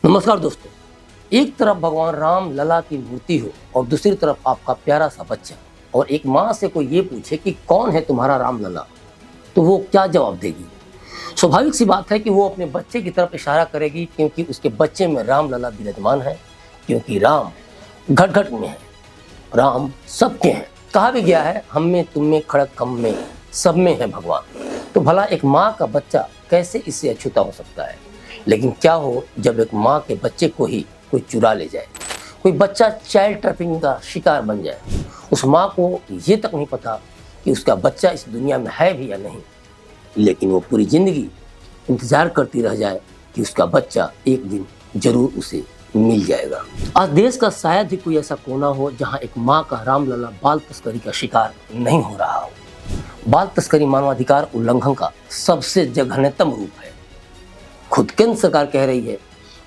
नमस्कार दोस्तों। एक तरफ भगवान राम लला की मूर्ति हो और दूसरी तरफ आपका प्यारा सा बच्चा, और एक माँ से कोई ये पूछे कि कौन है तुम्हारा राम लला, तो वो क्या जवाब देगी? स्वाभाविक सी बात है कि वो अपने बच्चे की तरफ इशारा करेगी, क्योंकि उसके बच्चे में राम लला विराजमान है। क्योंकि राम घट घट में है, राम सबके हैं। कहा भी गया है, हम में तुम में खड़क कम में सब में है भगवान। तो भला एक माँ का बच्चा कैसे इससे अछूता हो सकता है? लेकिन क्या हो जब एक माँ के बच्चे को ही कोई चुरा ले जाए, कोई बच्चा चाइल्ड ट्रैफिकिंग का शिकार बन जाए। उस माँ को ये तक नहीं पता कि उसका बच्चा इस दुनिया में है भी या नहीं, लेकिन वो पूरी जिंदगी इंतजार करती रह जाए कि उसका बच्चा एक दिन जरूर उसे मिल जाएगा। आज देश का शायद ही कोई ऐसा कोना हो जहाँ एक माँ का रामलला बाल तस्करी का शिकार नहीं हो रहा हो। बाल तस्करी मानवाधिकार उल्लंघन का सबसे जघन्यतम रूप है। खुद केंद्र सरकार कह रही है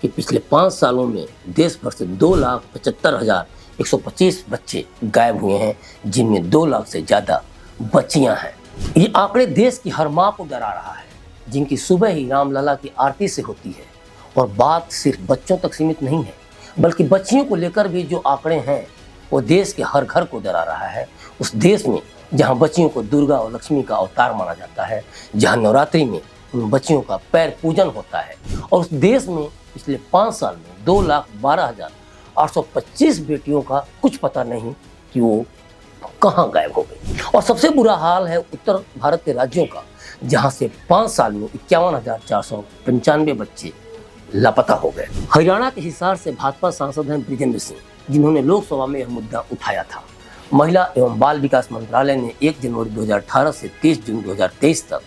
कि पिछले 5 सालों में देश भर से 2,75,125 बच्चे गायब हुए हैं, जिनमें 2 लाख से ज़्यादा बच्चियां हैं। ये आंकड़े देश की हर माँ को डरा रहा है, जिनकी सुबह ही रामलला की आरती से होती है। और बात सिर्फ बच्चों तक सीमित नहीं है, बल्कि बच्चियों को लेकर भी जो आंकड़े हैं वो देश के हर घर को डरा रहा है। उस देश में जहाँ बच्चियों को दुर्गा और लक्ष्मी का अवतार माना जाता है, जहाँ नवरात्रि में उन बच्चियों का पैर पूजन होता है, और उस देश में पिछले 5 साल में 2,12,825 बेटियों का कुछ पता नहीं कि वो कहाँ गायब हो गई। और सबसे बुरा हाल है उत्तर भारत के राज्यों का, जहाँ से 5 साल में 51,495 बच्चे लापता हो गए। हरियाणा के हिसार से भाजपा सांसद हैं ब्रिजेंद्र सिंह, जिन्होंने लोकसभा में यह मुद्दा उठाया था। महिला एवं बाल विकास मंत्रालय ने 1 जनवरी 2018 से 30 जून 2023 तक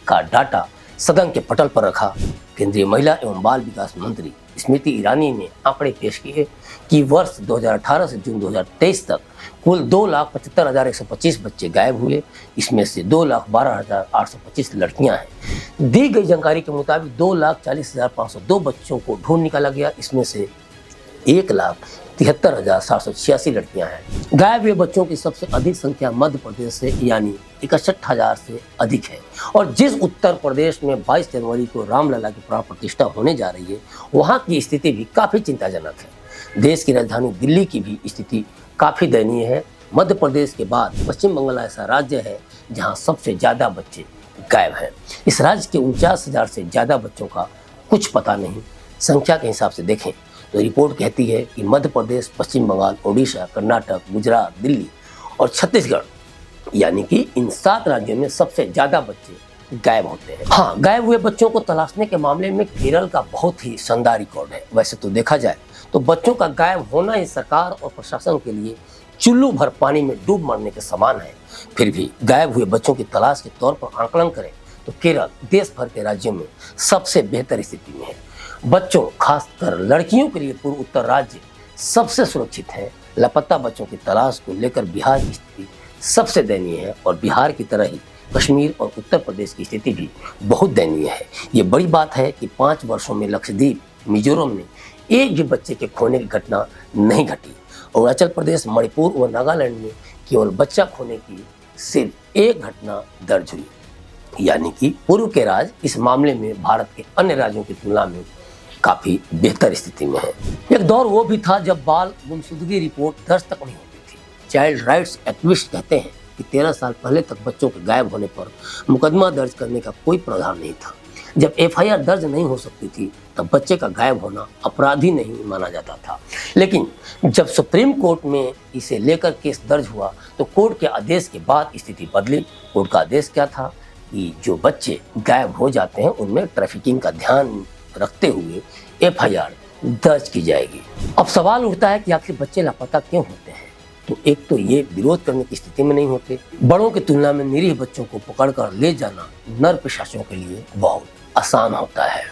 का डाटा सदन के पटल पर रखा। केंद्रीय महिला एवं बाल विकास मंत्री स्मृति ईरानी ने आंकड़े पेश किए कि वर्ष 2018 से जून 2023 तक कुल 2,75,125 बच्चे गायब हुए। इसमें से 2,12,825 लड़कियां हैं। दी गई जानकारी के मुताबिक 2,40,502 बच्चों को ढूंढ निकाला गया। इसमें से 1,73,786 लड़कियां हैं। गायब हुए बच्चों की सबसे अधिक संख्या मध्य प्रदेश से, यानी 61,000 से अधिक है। और जिस उत्तर प्रदेश में 22 जनवरी को रामलला की प्राण प्रतिष्ठा होने जा रही है, वहाँ की स्थिति भी काफ़ी चिंताजनक है। देश की राजधानी दिल्ली की भी स्थिति काफ़ी दयनीय है। मध्य प्रदेश के बाद पश्चिम बंगाल ऐसा राज्य है जहाँ सबसे ज़्यादा बच्चे गायब हैं। इस राज्य के 49,000 से ज़्यादा बच्चों का कुछ पता नहीं। संख्या के हिसाब से देखें तो रिपोर्ट कहती है कि मध्य प्रदेश, पश्चिम बंगाल, ओडिशा, कर्नाटक, गुजरात, दिल्ली और छत्तीसगढ़, यानी कि इन 7 राज्यों में सबसे ज़्यादा बच्चे गायब होते हैं। हाँ, गायब हुए बच्चों को तलाशने के मामले में केरल का बहुत ही शानदार रिकॉर्ड है। वैसे तो देखा जाए तो बच्चों का गायब होना ही सरकार और प्रशासन के लिए चुल्लू भर पानी में डूब मरने के समान है। फिर भी गायब हुए बच्चों की तलाश के तौर पर आंकलन करें तो केरल देश भर के राज्यों में सबसे बेहतर स्थिति में है। बच्चों, खासकर लड़कियों के लिए पूर्व उत्तर राज्य सबसे सुरक्षित है। लापता बच्चों की तलाश को लेकर बिहार की स्थिति सबसे दयनीय है, और बिहार की तरह ही कश्मीर और उत्तर प्रदेश की स्थिति भी बहुत दयनीय है। ये बड़ी बात है कि 5 वर्षों में लक्षद्वीप, मिजोरम में एक भी बच्चे के खोने की घटना नहीं घटी। अरुणाचल प्रदेश, मणिपुर और नागालैंड में केवल बच्चा खोने की सिर्फ एक घटना दर्ज हुई, यानी कि पूर्व के राज्य इस मामले में भारत के अन्य राज्यों की तुलना में काफ़ी बेहतर स्थिति में है। एक दौर वो भी था जब बाल गुमशुदगी रिपोर्ट दर्ज तक नहीं होती थी। चाइल्ड राइट्स एक्टिविस्ट कहते हैं कि 13 साल पहले तक बच्चों के गायब होने पर मुकदमा दर्ज करने का कोई प्रावधान नहीं था। जब FIR दर्ज नहीं हो सकती थी तब बच्चे का गायब होना अपराध ही नहीं माना जाता था। लेकिन जब सुप्रीम कोर्ट में इसे लेकर केस दर्ज हुआ तो कोर्ट के आदेश के बाद स्थिति बदली। कोर्ट का आदेश क्या था कि जो बच्चे गायब हो जाते हैं उनमें ट्रैफिकिंग का ध्यान रखते हुए FIR दर्ज की जाएगी। अब सवाल उठता है कि आखिर बच्चे लापता क्यों होते हैं? तो एक तो ये विरोध करने की स्थिति में नहीं होते। बड़ों की तुलना में निरीह बच्चों को पकड़कर ले जाना नर पिशाचों के लिए बहुत आसान होता है।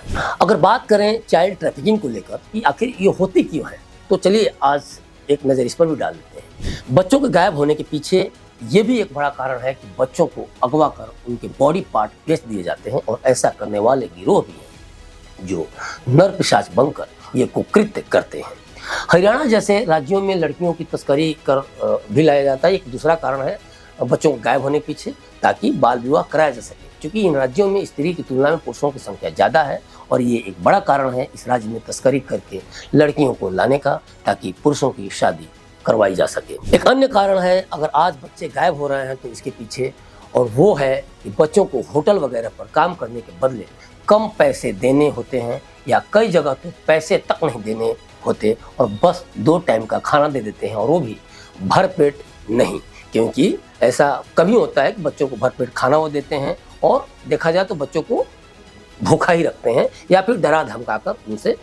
अगर बात करें चाइल्ड ट्रैफिकिंग को लेकर कि आखिर ये होती क्यों है, तो चलिए आज एक नज़र इस पर भी डाल देते हैं। बच्चों के गायब होने के पीछे ये भी एक बड़ा कारण है कि बच्चों को अगवा कर उनके बॉडी पार्ट बेच दिए जाते हैं, और ऐसा करने वाले गिरोह भी हैं जो नर पिशाच बनकर ये कुकृत्य करते हैं। हरियाणा जैसे राज्यों में लड़कियों की तस्करी कर भी लाया जाता है। एक दूसरा कारण है बच्चों को गायब होने के पीछे, ताकि बाल विवाह कराया जा सके। क्योंकि इन राज्यों में स्त्री की तुलना में पुरुषों की संख्या ज़्यादा है और ये एक बड़ा कारण है इस राज्य में तस्करी करके लड़कियों को लाने का, ताकि पुरुषों की शादी करवाई जा सके। एक अन्य कारण है, अगर आज बच्चे गायब हो रहे हैं तो इसके पीछे, और वो है कि बच्चों को होटल वगैरह पर काम करने के बदले कम पैसे देने होते हैं, या कई जगह तो पैसे तक नहीं देने होते और बस 2 टाइम का खाना दे देते हैं, और वो भी भरपेट नहीं। क्योंकि ऐसा कभी होता है कि बच्चों को भरपेट खाना वो देते हैं और देखा जाए तो बच्चों को भूखा ही रखते हैं, या फिर डरा धमकाकर उनसे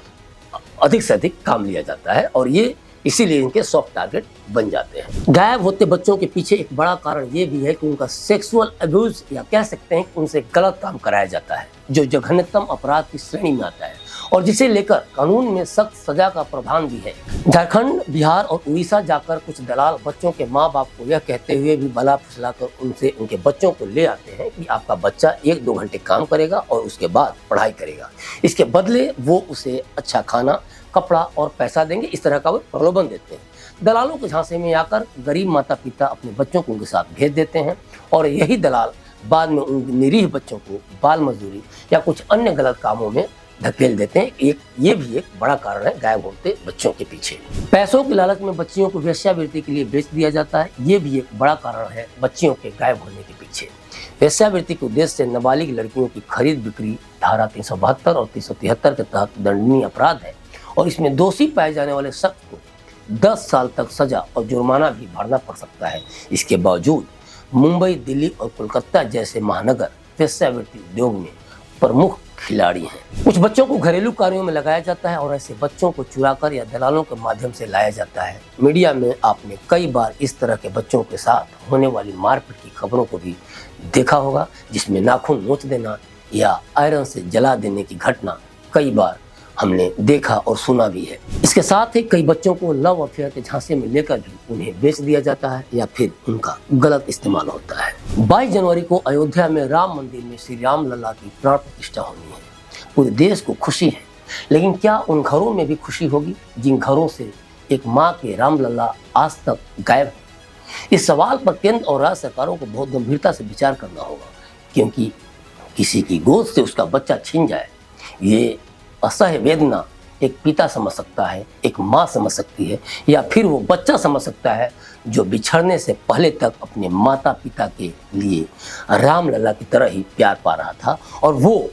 अधिक से अधिक काम लिया जाता है, और ये इसीलिए इनके सॉफ्ट टारगेट बन जाते हैं। गायब होते बच्चों के पीछे एक बड़ा कारण ये भी है कि उनका सेक्सुअल अब्यूज, या कह सकते हैं कि उनसे गलत काम कराया जाता है, जो जघन्यतम अपराध की श्रेणी में आता है और जिसे लेकर कानून में सख्त सजा का प्रावधान भी है। झारखंड, बिहार और उड़ीसा जाकर कुछ दलाल बच्चों के माँ बाप को यह कहते हुए भी बला फुसलाकर उनसे उनके बच्चों को ले आते हैं कि आपका बच्चा 1-2 घंटे काम करेगा और उसके बाद पढ़ाई करेगा, इसके बदले वो उसे अच्छा खाना, कपड़ा और पैसा देंगे। इस तरह का वो प्रलोभन देते हैं। दलालों के झांसे में आकर गरीब माता पिता अपने बच्चों को उनके साथ भेज देते हैं, और यही दलाल बाद में उन निरीह बच्चों को बाल मजदूरी या कुछ अन्य गलत कामों में धकेल देते हैं। ये भी एक बड़ा कारण है गायब होते बच्चों के पीछे। पैसों की लालच में बच्चियों को वेश्यावृत्ति के लिए बेच दिया जाता है, ये भी एक बड़ा कारण है बच्चियों के गायब होने के पीछे। वेश्यावृत्ति के उद्देश्य से नाबालिग लड़कियों की खरीद बिक्री धारा 372 और 373 के तहत दंडनीय अपराध है, और इसमें दोषी पाए जाने वाले शख्स को 10 साल तक सजा और जुर्माना भी भरना पड़ सकता है। इसके बावजूद मुंबई, दिल्ली और कोलकाता जैसे महानगर वेश्यावृत्ति उद्योग में प्रमुख खिलाड़ी हैं। कुछ बच्चों को घरेलू कार्यों में लगाया जाता है और ऐसे बच्चों को चुराकर या दलालों के माध्यम से लाया जाता है। मीडिया में आपने कई बार इस तरह के बच्चों के साथ होने वाली मारपीट की खबरों को भी देखा होगा, जिसमें नाखून नोच देना या आयरन से जला देने की घटना कई बार हमने देखा और सुना भी है। इसके साथ ही कई बच्चों को लव अफेयर के झांसे में लेकर भी उन्हें बेच दिया जाता है या फिर उनका गलत इस्तेमाल होता है। 22 जनवरी को अयोध्या में राम मंदिर में श्री राम लला की प्राण प्रतिष्ठा होनी है। पूरे देश को खुशी है, लेकिन क्या उन घरों में भी खुशी होगी जिन घरों से एक माँ के राम लला आज तक गायब है? इस सवाल पर केंद्र और राज्य सरकारों को बहुत गंभीरता से विचार करना होगा, क्योंकि किसी की गोद से उसका बच्चा छिन जाए, ये असह्य वेदना एक पिता समझ सकता है, एक माँ समझ सकती है, या फिर वो बच्चा समझ सकता है जो बिछड़ने से पहले तक अपने माता पिता के लिए राम लला की तरह ही प्यार पा रहा था, और वो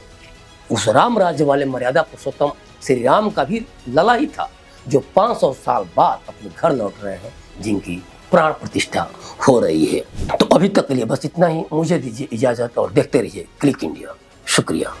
उस राम राज्य वाले मर्यादा पुरुषोत्तम श्री राम का भी लला ही था, जो 500 साल बाद अपने घर लौट रहे हैं, जिनकी प्राण प्रतिष्ठा हो रही है। तो अभी तक के लिए बस इतना ही। मुझे दीजिए इजाजत और देखते रहिए क्लिक इंडिया। शुक्रिया।